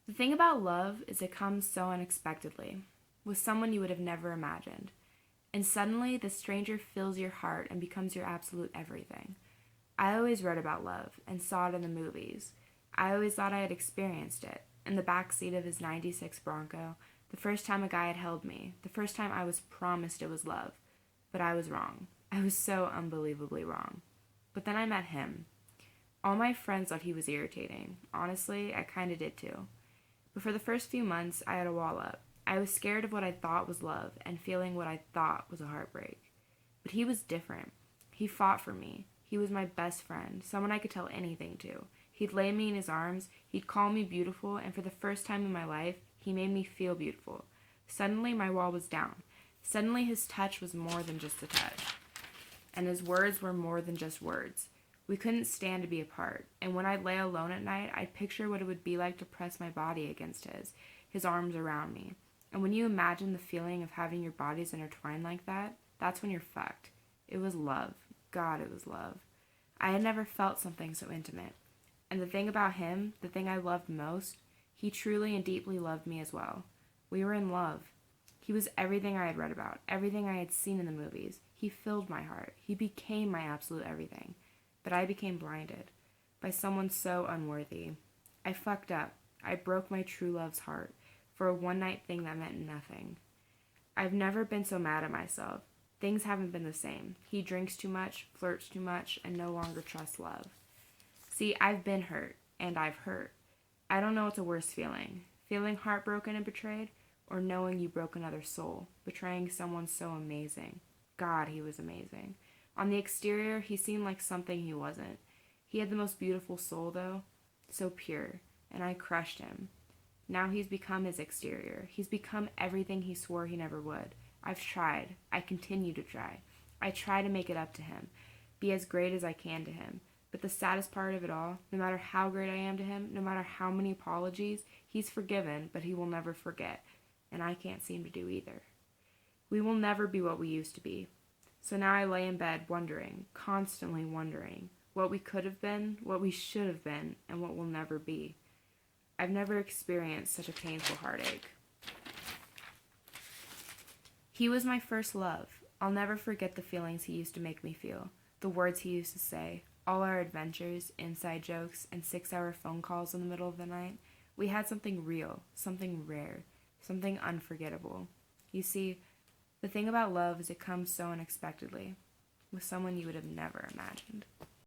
The thing about love is it comes so unexpectedly, with someone you would have never imagined. And suddenly, the stranger fills your heart and becomes your absolute everything. I always read about love and saw it in the movies. I always thought I had experienced it. In the back seat of his 96 Bronco, the first time a guy had held me, the first time I was promised it was love. But I was wrong. I was so unbelievably wrong. But then I met him. All my friends thought he was irritating. Honestly, I kinda did too. But for the first few months, I had a wall up. I was scared of what I thought was love and feeling what I thought was a heartbreak. But he was different. He fought for me. He was my best friend, someone I could tell anything to. He'd lay me in his arms, he'd call me beautiful, and for the first time in my life, he made me feel beautiful. Suddenly, my wall was down. Suddenly, his touch was more than just a touch, and his words were more than just words. We couldn't stand to be apart, and when I'd lay alone at night, I'd picture what it would be like to press my body against his arms around me. And when you imagine the feeling of having your bodies intertwined like that, that's when you're fucked. It was love. God, it was love. I had never felt something so intimate. And the thing about him, the thing I loved most, he truly and deeply loved me as well. We were in love. He was everything I had read about, everything I had seen in the movies. He filled my heart. He became my absolute everything. But I became blinded by someone so unworthy. I fucked up. I broke my true love's heart for a one night thing that meant nothing. I've never been so mad at myself. Things haven't been the same. He drinks too much, flirts too much, and no longer trusts love. See, I've been hurt, and I've hurt. I don't know what's a worse feeling, feeling heartbroken and betrayed, or knowing you broke another soul, betraying someone so amazing. God, he was amazing. On the exterior, he seemed like something he wasn't. He had the most beautiful soul, though, so pure, and I crushed him. Now he's become his exterior. He's become everything he swore he never would. I've tried. I continue to try. I try to make it up to him, be as great as I can to him. But the saddest part of it all, no matter how great I am to him, no matter how many apologies, he's forgiven, but he will never forget. And I can't seem to do either. We will never be what we used to be. So now I lay in bed wondering, constantly wondering, what we could have been, what we should have been, and what will never be. I've never experienced such a painful heartache. He was my first love. I'll never forget the feelings he used to make me feel, the words he used to say, all our adventures, inside jokes, and 6-hour phone calls in the middle of the night. We had something real, something rare, something unforgettable. You see, the thing about love is it comes so unexpectedly, with someone you would have never imagined.